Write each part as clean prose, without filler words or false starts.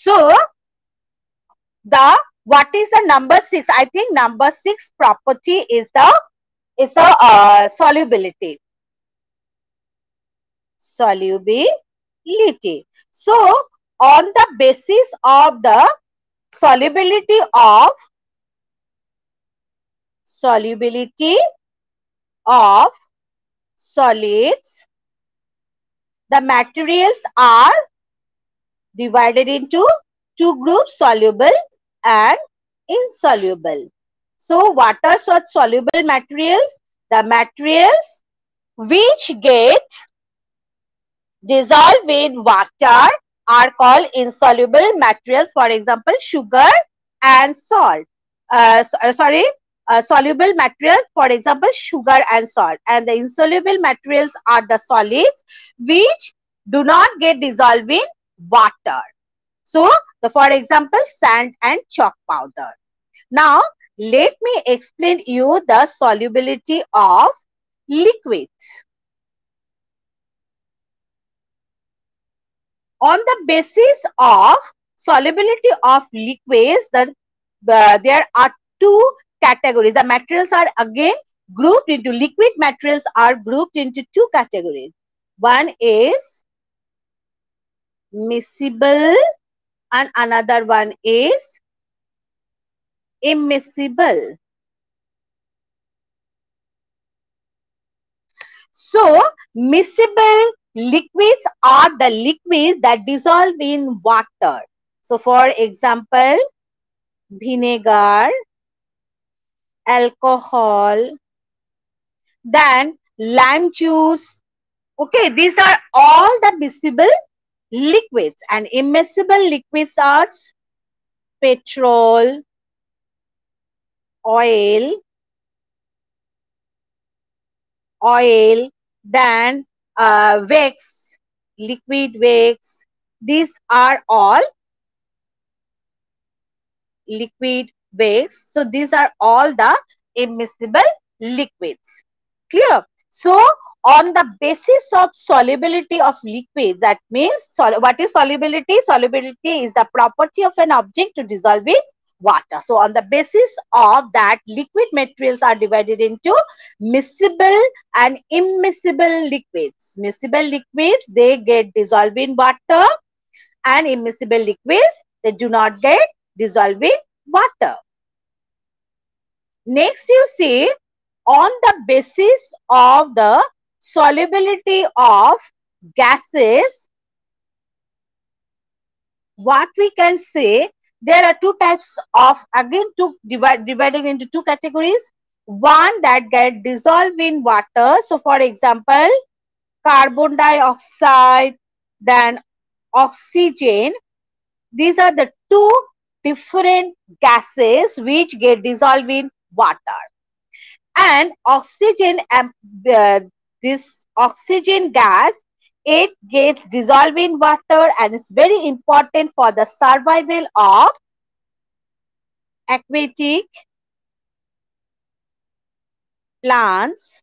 So the what is the number 6? I think number 6 property is the solubility. Solubility. So on the basis of the solubility of solids, the materials are divided into two groups, soluble and insoluble. So what are such soluble materials? The materials which get dissolved in water are called insoluble materials. For example, sugar and salt. Soluble materials, for example, sugar and salt. And the insoluble materials are the solids which do not get dissolved in water. So, for example, sand and chalk powder. Now, let me explain you the solubility of liquids. On the basis of solubility of liquids, there are two categories. The materials are again grouped into, liquid materials are grouped into two categories. One is miscible and another one is immiscible. So, miscible liquids are the liquids that dissolve in water. So, for example, vinegar, alcohol, then lime juice. Okay, these are all the miscible liquids, and immiscible liquids are petrol, oil, then wax, liquid wax. These are all liquid wax. So these are all the immiscible liquids. Clear? So on the basis of solubility of liquids, that means what is solubility? Solubility is the property of an object to dissolve in water. So on the basis of that, liquid materials are divided into miscible and immiscible liquids. Miscible liquids, they get dissolved in water, and immiscible liquids, they do not get dissolved in water. Next, you see, on the basis of the solubility of gases, what we can say, there are two types of, again, dividing into two categories. One that get dissolved in water. So, for example, carbon dioxide, then oxygen. These are the two different gases which get dissolved in water. And oxygen, this oxygen gas, it gets dissolved in water and is very important for the survival of aquatic plants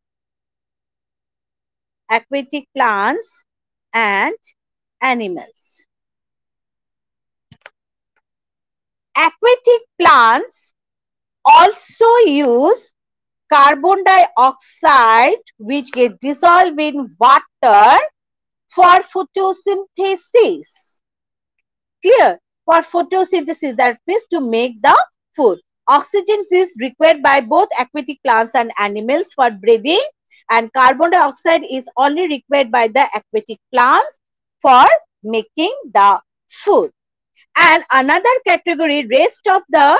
and animals. Aquatic plants also use carbon dioxide which get dissolved in water for photosynthesis. Clear? For photosynthesis, that means to make the food. Oxygen is required by both aquatic plants and animals for breathing, and carbon dioxide is only required by the aquatic plants for making the food. And another category, rest of the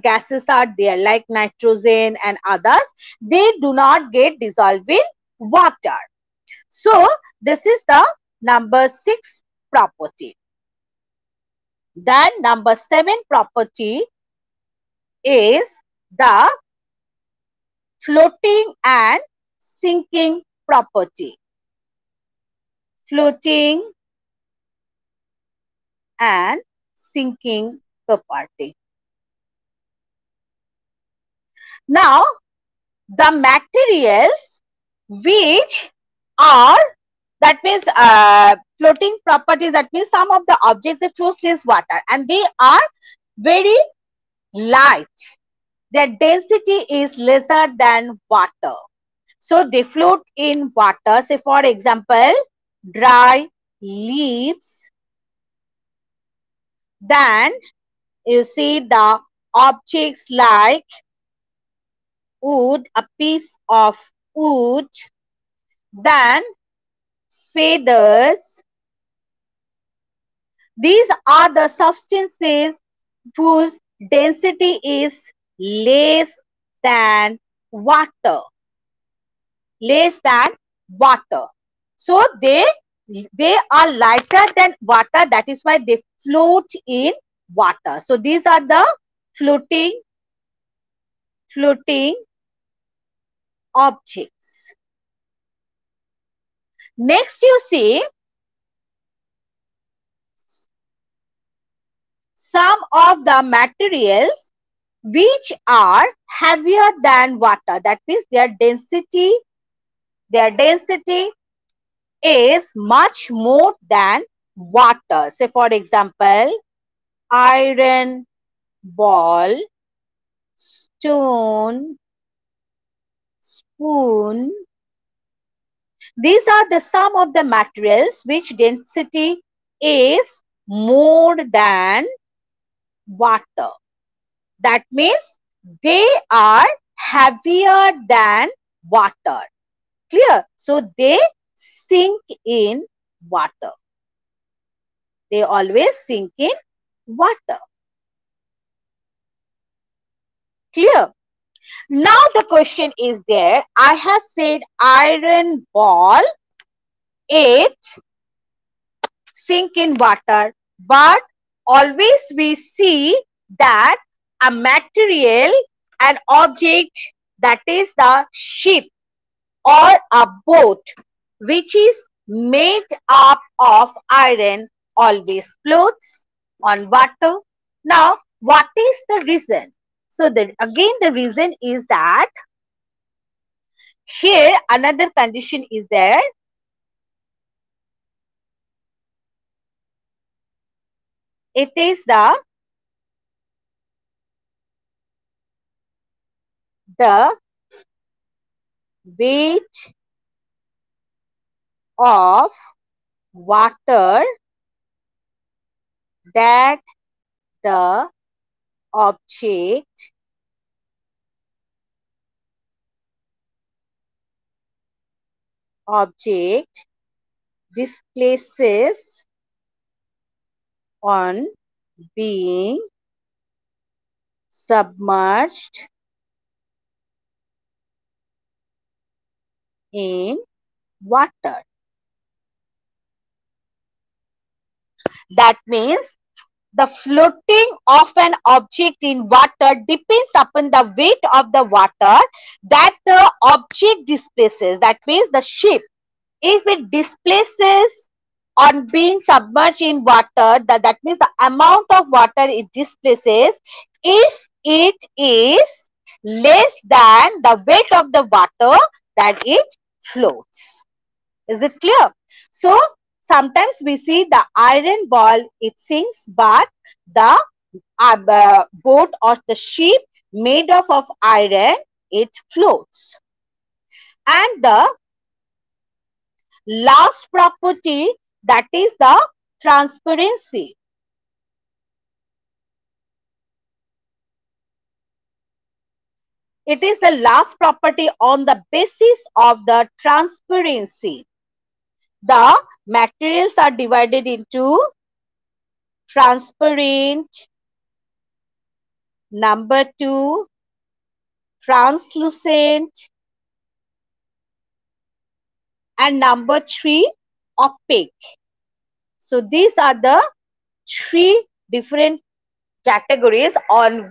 gases are there, like nitrogen and others. They do not get dissolved in water. So this is the number 6 property. Then number 7 property is the floating and sinking property. Floating and sinking property. Now, the materials which are, that means floating properties, that means some of the objects that float in water and they are very light. Their density is lesser than water. So they float in water. Say for example, dry leaves. Then you see the objects like wood, a piece of wood, then feathers. These are the substances whose density is less than water. Less than water. So they are lighter than water. That is why they float in water. So these are the floating objects. Next you see some of the materials which are heavier than water. That means their density is much more than water. Say for example, iron ball, stone, spoon. These are the some of the materials which density is more than water. That means they are heavier than water. Clear? So they sink in water. They always sink in water. Clear? Now the question is there. I have said iron ball, it sink in water, but always we see that a material, an object, that is the ship or a boat which is made up of iron always floats on water. Now, what is the reason? So, again the reason is that here another condition is there. It is the weight of water that the object displaces on being submerged in water. That means the floating of an object in water depends upon the weight of the water that the object displaces. That means the ship, if it displaces on being submerged in water, that means the amount of water it displaces, if it is less than the weight of the water, that it floats. Is it clear? So sometimes we see the iron ball, it sinks, but the boat or the ship made of iron, it floats. And the last property, that is the transparency. It is the last property on the basis of the transparency. The materials are divided into transparent, number 2, translucent, and number 3, opaque. So these are the 3 different categories on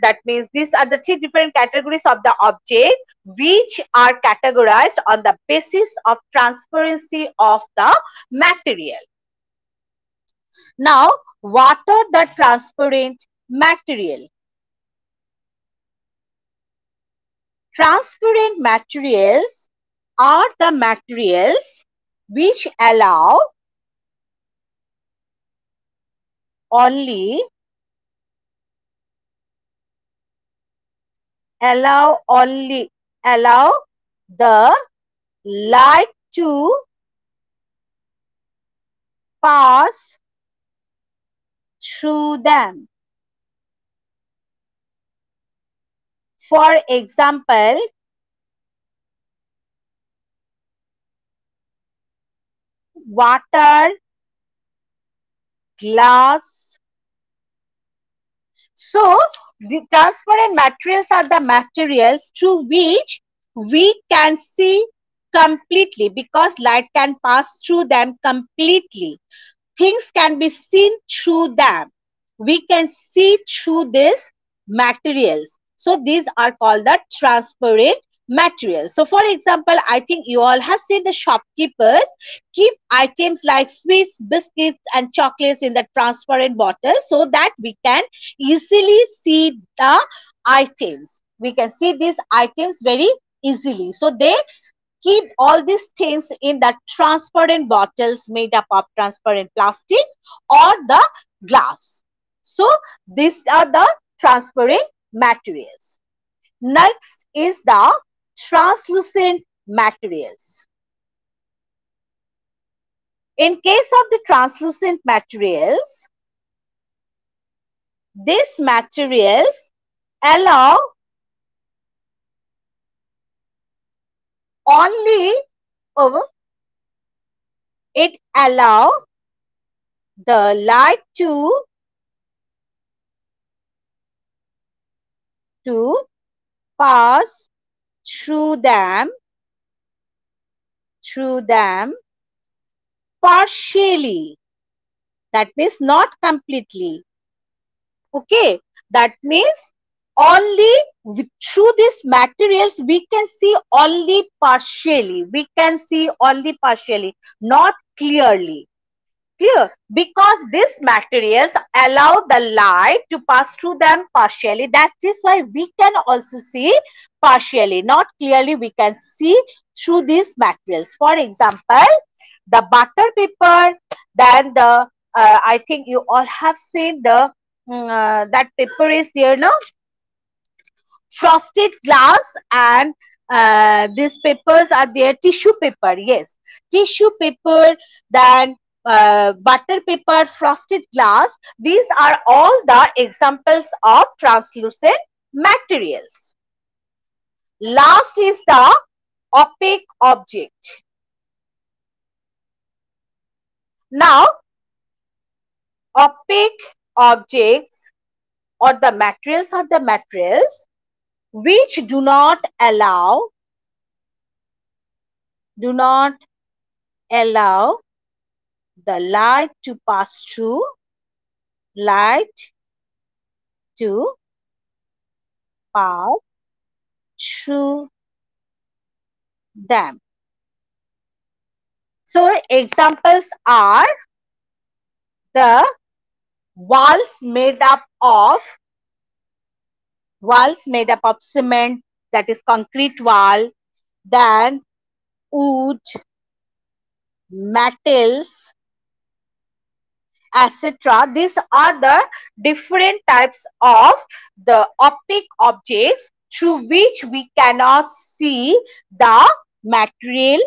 that means these are the 3 different categories of the object which are categorized on the basis of transparency of the material. Now, what are the transparent material? Transparent materials are the materials which only allow the light to pass through them. For example, water, glass. So, the transparent materials are the materials through which we can see completely, because light can pass through them completely. Things can be seen through them. We can see through these materials. So these are called the transparent materials. So for example, I think you all have seen the shopkeepers keep items like sweets, biscuits and chocolates in the transparent bottle so that we can easily see the items. We can see these items very easily. So they keep all these things in the transparent bottles made up of transparent plastic or the glass. So these are the transparent materials. Next is the translucent materials. In case of the translucent materials, these materials allow only over it allow the light to pass through them partially. That means not completely. Okay, that means only through these materials we can see only partially. We can see only partially, not clearly. Clear? Because these materials allow the light to pass through them partially. That is why we can also see partially, not clearly. We can see through these materials. For example, the butter paper, then the I think you all have seen the that paper is there, no? Frosted glass, and these papers are there. Tissue paper, yes, tissue paper, then butter paper, frosted glass. These are all the examples of translucent materials. Last is the opaque object. Now, opaque objects or the materials are the materials which do not allow the light to pass through them. So examples are the walls made up of cement, that is concrete wall, then wood, metals, etc. These are the different types of the opaque objects through which we cannot see the material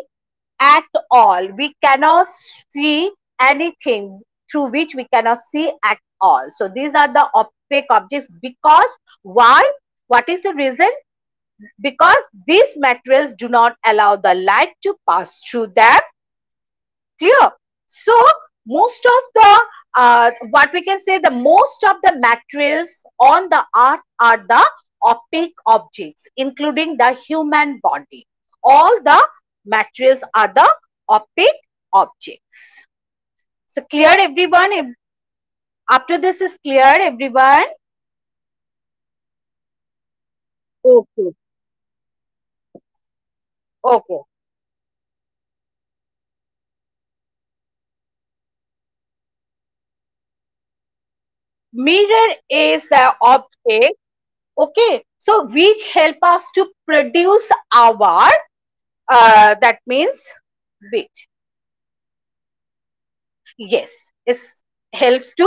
at all. We cannot see anything through which we cannot see at all. So these are the opaque objects. Because why? What is the reason? Because these materials do not allow the light to pass through them. Clear? So most of the what we can say, the most of the materials on the art are the opaque objects, including the human body. All the materials are the opaque objects. So clear, everyone? After this is clear, everyone? Okay. Okay. Mirror is the object, okay, so which help us to produce our that means, wait, Yes, it helps to